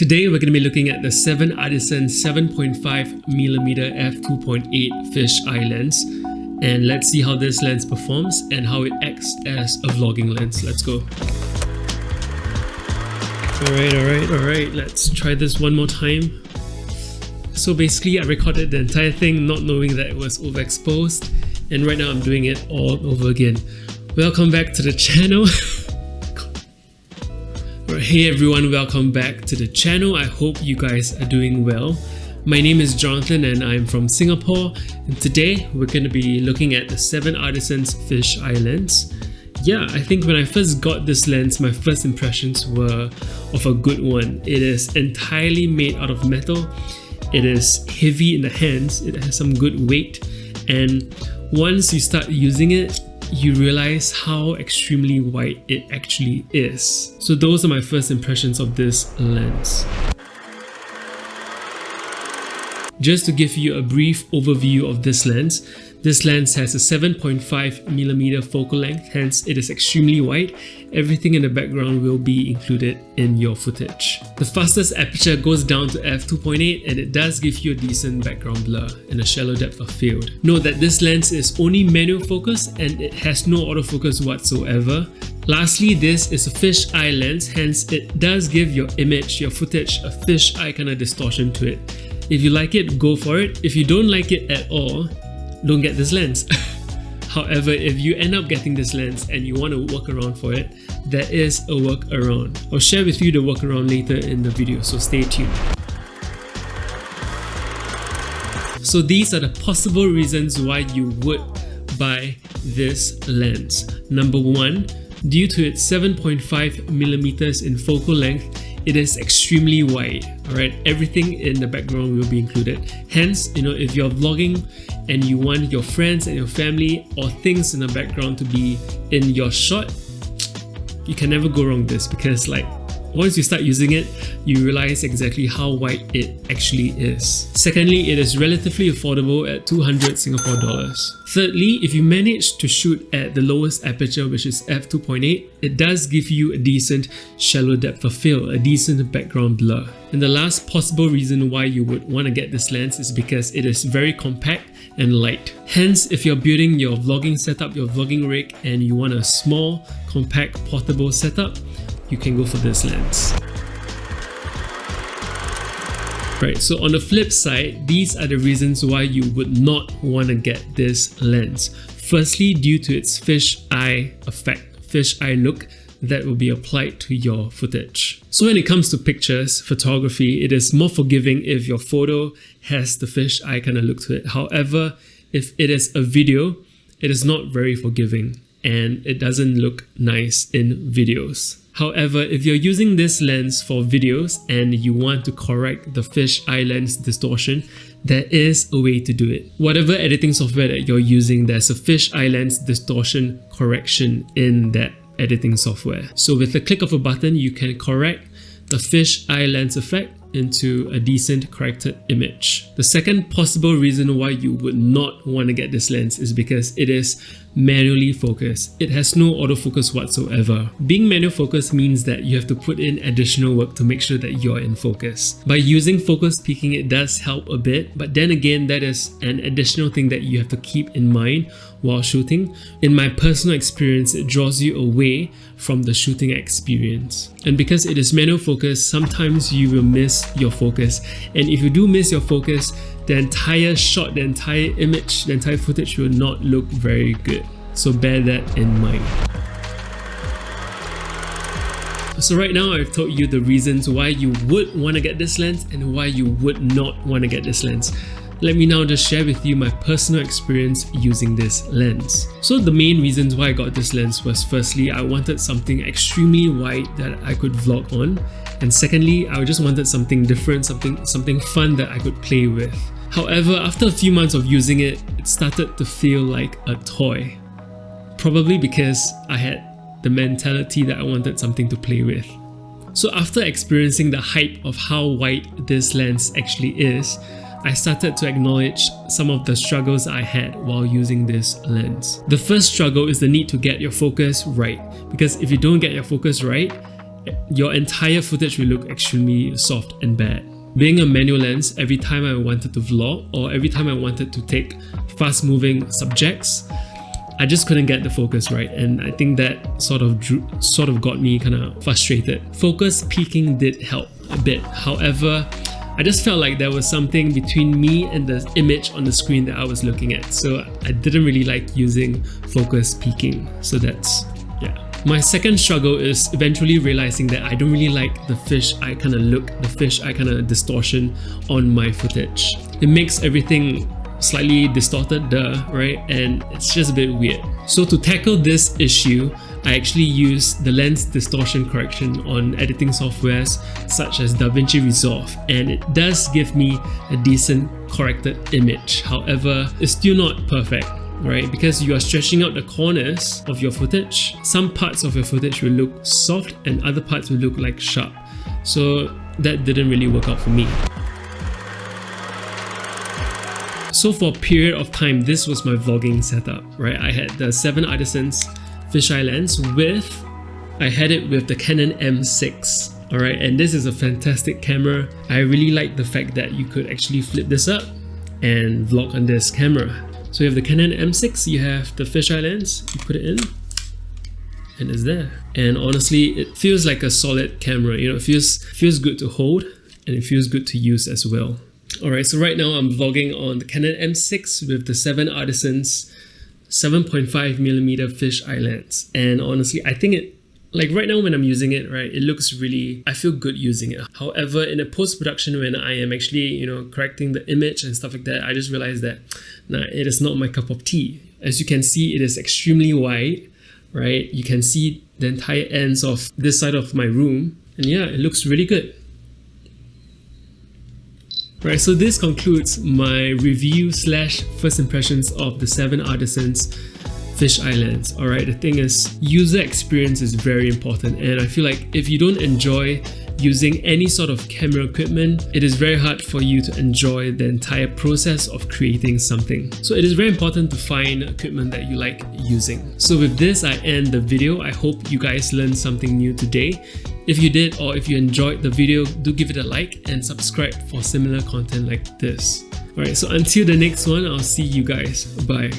Today we're going to be looking at the 7ARTISANS 7.5mm F2.8 fisheye lens, and let's see how this lens performs and how it acts as a vlogging lens. Let's go. Alright, let's try this one more time. So basically I recorded the entire thing not knowing that it was overexposed, and right now I'm doing it all over again. Welcome back to the channel. Hey everyone, welcome back to the channel. I hope you guys are doing well. My name is Jonathan and I'm from Singapore, and today we're going to be looking at the 7ARTISANS fisheye lens. Yeah, I think when I first got this lens, my first impressions were of a good one. It is entirely made out of metal. It is heavy in the hands, it has some good weight, and once you start using it, you realize how extremely wide it actually is. So those are my first impressions of this lens. Just to give you a brief overview of this lens has a 7.5mm focal length, hence it is extremely wide. Everything in the background will be included in your footage. The fastest aperture goes down to f2.8, and it does give you a decent background blur and a shallow depth of field. Note that this lens is only manual focus and it has no autofocus whatsoever. Lastly, this is a fisheye lens, hence it does give your image, your footage, a fisheye kind of distortion to it. If you like it, go for it. If you don't like it at all, don't get this lens. However, if you end up getting this lens and you want to work around for it, there is a workaround. I'll share with you the workaround later in the video, so stay tuned. So these are the possible reasons why you would buy this lens. Number one, due to its 7.5mm in focal length, it is extremely wide. Alright, everything in the background will be included. Hence, if you're vlogging and you want your friends and your family or things in the background to be in your shot, you can never go wrong with this, because once you start using it, you realize exactly how wide it actually is. Secondly, it is relatively affordable at 200 Singapore dollars. Thirdly, if you manage to shoot at the lowest aperture, which is f2.8, it does give you a decent shallow depth of field, a decent background blur. And the last possible reason why you would want to get this lens is because it is very compact and light. Hence, if you're building your vlogging setup, your vlogging rig, and you want a small, compact, portable setup, you can go for this lens. Right, so on the flip side, these are the reasons why you would not want to get this lens. Firstly, due to its fisheye effect, fisheye look that will be applied to your footage. So when it comes to pictures, photography, it is more forgiving if your photo has the fisheye kind of look to it. However, if it is a video, it is not very forgiving and it doesn't look nice in videos. However, if you're using this lens for videos and you want to correct the fisheye lens distortion, there is a way to do it. Whatever editing software that you're using, there's a fisheye lens distortion correction in that editing software. So with the click of a button, you can correct the fisheye lens effect into a decent corrected image. The second possible reason why you would not want to get this lens is because it is manually focused. It has no autofocus whatsoever. Being manual focus means that you have to put in additional work to make sure that you're in focus. By using focus peaking, it does help a bit, but then again, that is an additional thing that you have to keep in mind while shooting. In my personal experience, it draws you away from the shooting experience. And because it is manual focus, sometimes you will miss your focus. And if you do miss your focus, the entire shot, the entire image, the entire footage will not look very good. So bear that in mind. So right now I've told you the reasons why you would want to get this lens and why you would not want to get this lens. Let me now just share with you my personal experience using this lens. So the main reasons why I got this lens was, firstly, I wanted something extremely wide that I could vlog on, and secondly, I just wanted something different, something fun that I could play with. However, after a few months of using it, it started to feel like a toy. Probably because I had the mentality that I wanted something to play with. So after experiencing the hype of how wide this lens actually is, I started to acknowledge some of the struggles I had while using this lens. The first struggle is the need to get your focus right, because if you don't get your focus right, your entire footage will look extremely soft and bad. Being a manual lens, every time I wanted to vlog or every time I wanted to take fast moving subjects, I just couldn't get the focus right, and I think that sort of got me kind of frustrated. Focus peaking did help a bit. However, I just felt like there was something between me and the image on the screen that I was looking at, so I didn't really like using focus peaking. So that's, yeah. My second struggle is eventually realizing that I don't really like the fisheye kind of look, the fisheye kind of distortion on my footage. It makes everything slightly distorted, right? And it's just a bit weird. So to tackle this issue, I actually use the lens distortion correction on editing softwares such as DaVinci Resolve, and it does give me a decent corrected image. However, it's still not perfect, right? Because you are stretching out the corners of your footage. Some parts of your footage will look soft and other parts will look like sharp. So that didn't really work out for me. So for a period of time, this was my vlogging setup, right? I had the 7ARTISANS fisheye lens I had it with the Canon M6, alright? And this is a fantastic camera. I really like the fact that you could actually flip this up and vlog on this camera. So you have the Canon M6, you have the fisheye lens, you put it in, and it's there. And honestly, it feels like a solid camera. You know, it feels good to hold and it feels good to use as well. Alright, so right now I'm vlogging on the Canon M6 with the 7ARTISANS 7.5mm fisheye lens. And honestly, I think it, like right now when I'm using it, right, it looks really, I feel good using it. However, in a post-production when I am actually, you know, correcting the image and stuff like that, I just realized that, nah, it is not my cup of tea. As you can see, it is extremely wide, right? You can see the entire ends of this side of my room. And yeah, it looks really good. Right, so this concludes my review / first impressions of the 7ARTISANS fisheye lens. Alright, the thing is, user experience is very important, and I feel like if you don't enjoy using any sort of camera equipment, it is very hard for you to enjoy the entire process of creating something. So it is very important to find equipment that you like using. So with this, I end the video. I hope you guys learned something new today. If you did, or if you enjoyed the video, do give it a like and subscribe for similar content like this. Alright, so until the next one, I'll see you guys. Bye.